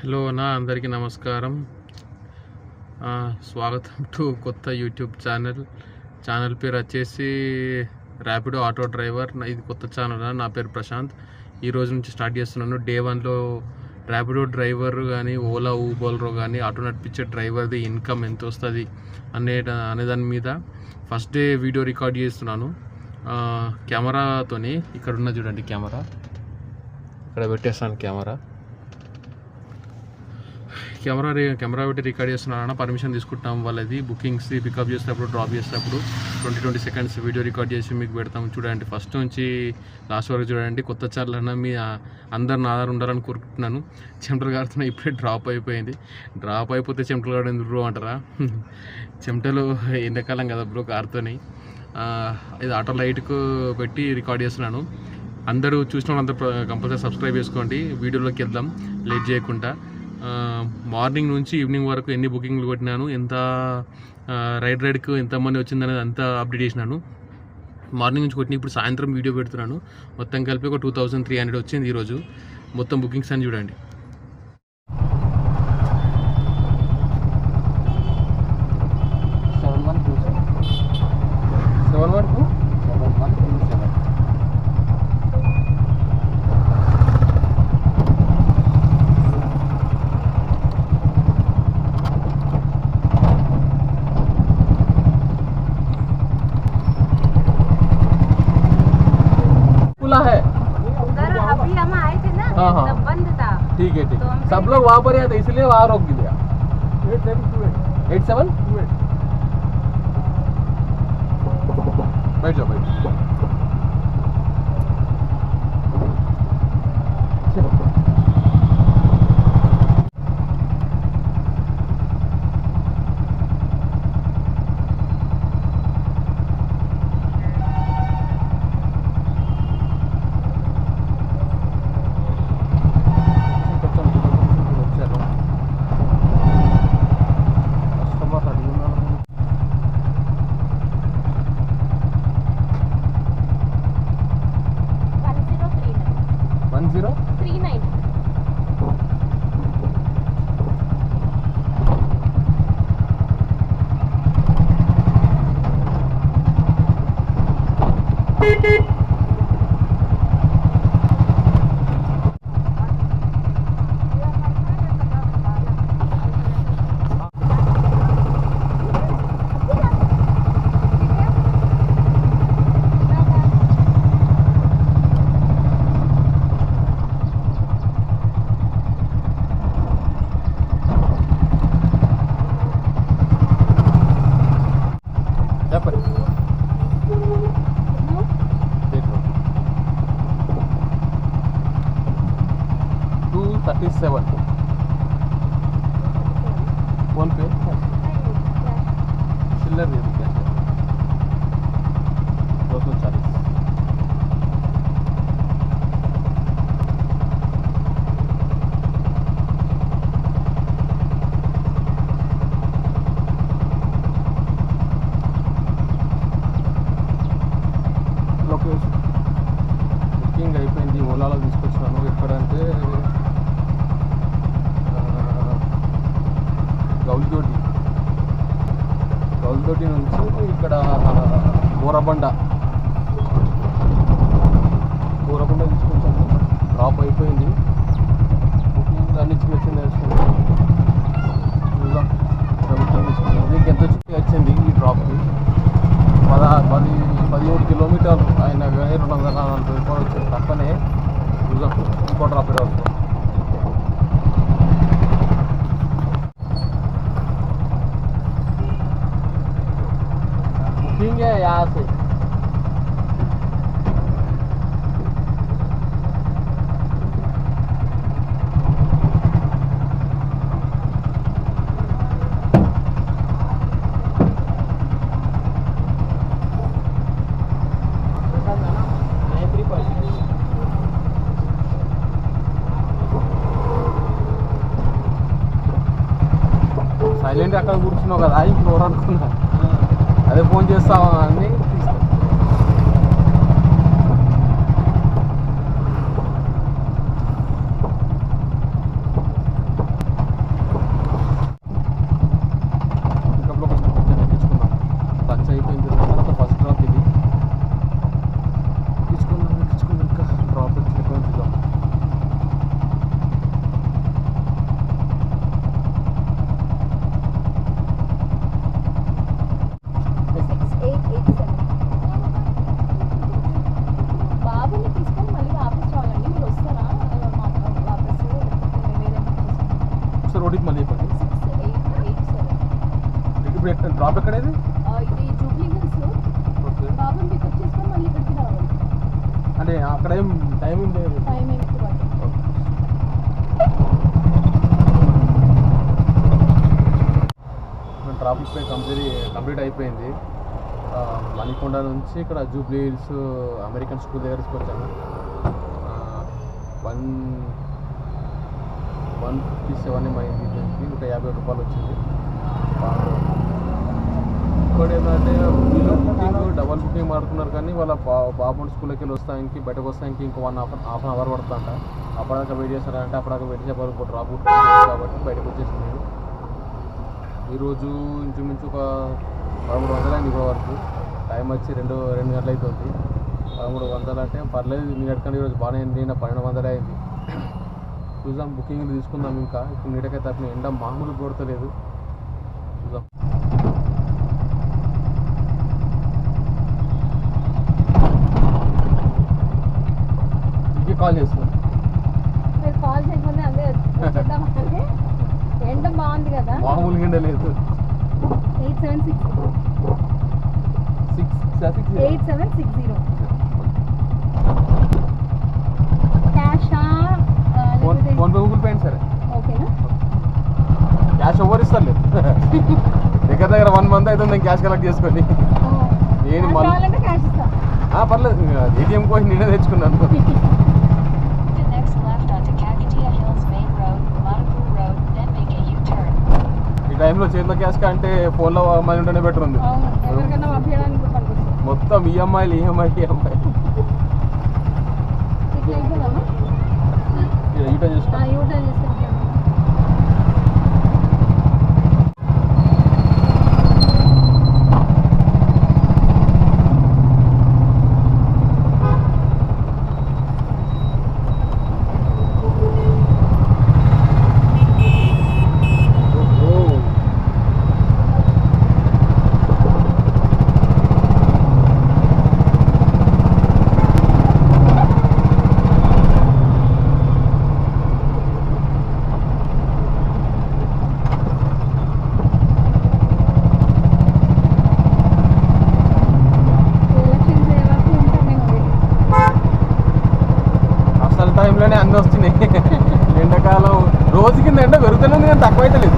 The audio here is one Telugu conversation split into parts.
హలో అన్న, అందరికీ నమస్కారం. స్వాగతం టు కొత్త యూట్యూబ్ ఛానల్ పేరు వచ్చేసి ర్యాపిడో ఆటో డ్రైవర్. ఇది కొత్త ఛానల్. నా పేరు ప్రశాంత్. ఈ రోజు నుంచి స్టార్ట్ చేస్తున్నాను. డే 1లో ర్యాపిడో డ్రైవర్ కానీ, ఓలా ఊబర్లో కానీ ఆటో నడిపించే డ్రైవర్ది ఇన్కమ్ ఎంత వస్తుంది అనేదాని మీద ఫస్ట్ డే వీడియో రికార్డ్ చేస్తున్నాను కెమెరాతోని. ఇక్కడ ఉన్న చూడండి కెమెరా, ఇక్కడ పెట్టేస్తాను కెమెరా పెట్టి రికార్డ్ చేస్తున్నాను. పర్మిషన్ తీసుకుంటాం వాళ్ళది. బుకింగ్స్ పికప్ చేసేటప్పుడు, డ్రాప్ చేసేటప్పుడు 20 సెకండ్స్ వీడియో రికార్డ్ చేసి మీకు పెడతాం. చూడండి, ఫస్ట్ నుంచి లాస్ట్ వరకు చూడండి. కొత్త ఛానల్ అన్న మీ అందరిని ఆధారం ఉండాలని కోరుకుంటున్నాను. చెమటలు కారుతున్నాయి. ఇప్పుడే డ్రాప్ అయిపోతే చెమటలు కావడం బ్రో అంటారా? చెమటలు ఎండాకాలం కదా బ్రో, కారుతోని. ఇది ఆటో లైట్కు పెట్టి రికార్డ్ చేస్తున్నాను. అందరూ చూసిన వాళ్ళందరూ కంపల్సరీ సబ్స్క్రైబ్ చేసుకోండి. వీడియోలోకి వెళ్దాం లేట్ చేయకుండా. మార్నింగ్ నుంచి ఈవినింగ్ వరకు ఎన్ని బుకింగ్లు కొట్టినాను, ఎంత రైడ్కి ఎంతమంది వచ్చిందనేది అంతా అప్డేట్ చేసినాను. మార్నింగ్ నుంచి కొట్టిన ఇప్పుడు సాయంత్రం వీడియో పెడుతున్నాను. మొత్తం కలిపి ఒక 2300 వచ్చింది ఈరోజు. మొత్తం బుకింగ్స్ అని చూడండి. ठीक है ठीक है, सब लोग वहाँ पर आए थे इसलिए वहाँ रोक दिया. 87 बैठ जाओ. फोन पे चिल्लर दे दी क्या? 240. లొకేషన్ బుకింగ్ అయిపోయింది. ఓలాలో తీసుకొచ్చినాను. ఎక్కడంటే గౌల్దోటి నుంచి ఇక్కడ బోరబండ తీసుకొచ్చాను. డ్రాప్ అయిపోయింది. బుకింగ్ అన్ని చిన్న వేసుకున్నాను. దీనికి ఎంత వచ్చింది ఈ డ్రాప్కి? 17 కిలోమీటర్లు. ఆయన 240 రూపాయలు వచ్చింది. తప్పనే ఇంకో డ్రాప్ వస్తుంది. बुकिंग है यहाँ से. సైలెంట్ అక్కడ కూర్చున్నావు కదా, ఇప్పుడు అనుకున్నా. అదే ఫోన్ చేస్తావా అని ఓటీపీ మళ్ళీ చెప్పండి. 6887. ఇప్పుడు డ్రాప్ ఎక్కడేది? ఇది జూబ్లీ హిల్స్. ఓకే. బాబుని పికప్ చేసుకొని మళ్ళీ ఇక్కడికి రావాలి. అంటే అక్కడ ఏం టైమింగ్ లేదు. టైం ఏమిటి ట్రాఫిక్ పై కంప్లీట్ అయిపోయింది. మణికొండ నుంచి ఇక్కడ జూబ్లీ హిల్స్ అమెరికన్ స్కూల్ దగ్గరికి వచ్చాను. 157 అయింది. దీనికి 150 రూపాయలు వచ్చింది. ఇంకోటి ఏంటంటే వీళ్ళు బుకింగ్ డబల్ బుకింగ్ మారుతున్నారు, కానీ వాళ్ళ బాబు స్కూల్కి వెళ్ళి వస్తానికి బయటకు వస్తానికి ఇంకో హాఫ్ అన్ అవర్ పడుతుందంట. అప్పటిదాకా వెయిట్ చేస్తారంటే అప్పటిదాకా వెయిట్ చేయబోదు డ్రాప్ కాబట్టి బయటకు వచ్చేసింది. నేను ఈరోజు ఇంచుమించు ఒక 1300 అయింది ఇప్పటి వరకు. టైం వచ్చి 2 గంటలు అవుతుంది. 1300 అంటే పర్లేదు, నిన్నటికంటే ఈరోజు బాగానే అయింది. నిన్న 1200 అయింది. చూద్దాం, బుకింగ్లు తీసుకుందాం. ఇంకా ఇప్పుడు నీటకైతే తప్పిన ఎండ మామూలు కొడతలేదు. చూద్దాం. కాల్ చేస్తున్నాను. మీరు కాల్ చేయకుండా అదే చేద్దామంటే ఎండ బాగుంది కదా, మామూలు ఎండ లేదు. 8760 క్యాషా ఫోన్ పే గూగుల్ పే అండి. సరే ఓకేనా? క్యాష్ ఎవరు ఇస్తారు లేదు. దగ్గర 1 month అవుతుంది నేను క్యాష్ కలెక్ట్ చేసుకొని. నేను కావాలంటే క్యాష్ ఇస్తా. పర్లేదు, ఏటీఎం కోసం నేనే తెచ్చుకున్నాను. ఈ టైంలో చేతిలో క్యాష్ కంటే ఫోన్లో మనీ ఉంటేనే బెటర్ ఉంది. మొత్తం ఈఎంఐలు యూటర్న్ చేసుకో. టైంలోనే అన్నీ వస్తున్నాయి. ఎండాకాలం రోజు కింద ఎండ పెరుగుతూనే ఉంది, కానీ తక్కువ అయితే లేదు.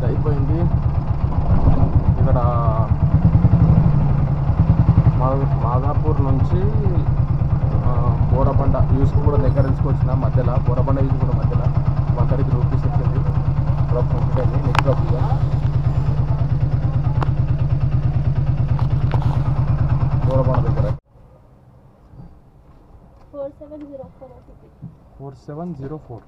అయిపోయింది. ఇక్కడ మాదాపూర్ నుంచి బోరబండ యూస్ కూడా దగ్గర తీసుకొచ్చిన మధ్యలో, బోరబండ యూస్ కూడా మధ్యలో 130 రూపీస్ వచ్చింది. డ్రాప్ కంప్లీట్ అయింది. నెక్స్ట్ డ్రాప్ ఇక బోరబండ దగ్గర 4704.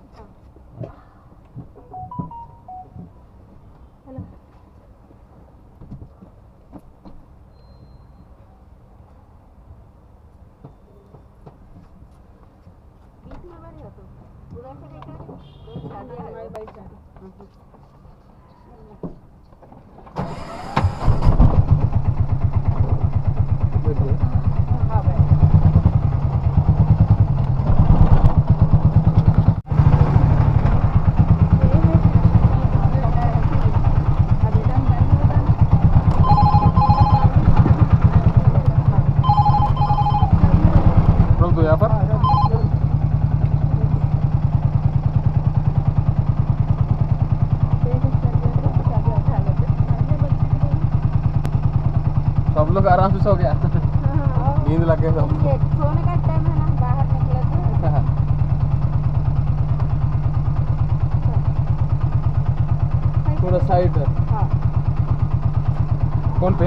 सब लोग आराम से सो गया, नींद लग गई सब। सोने का टाइम है ना, बाहर निकले तो। थोड़ा साइड हाँ कौन पे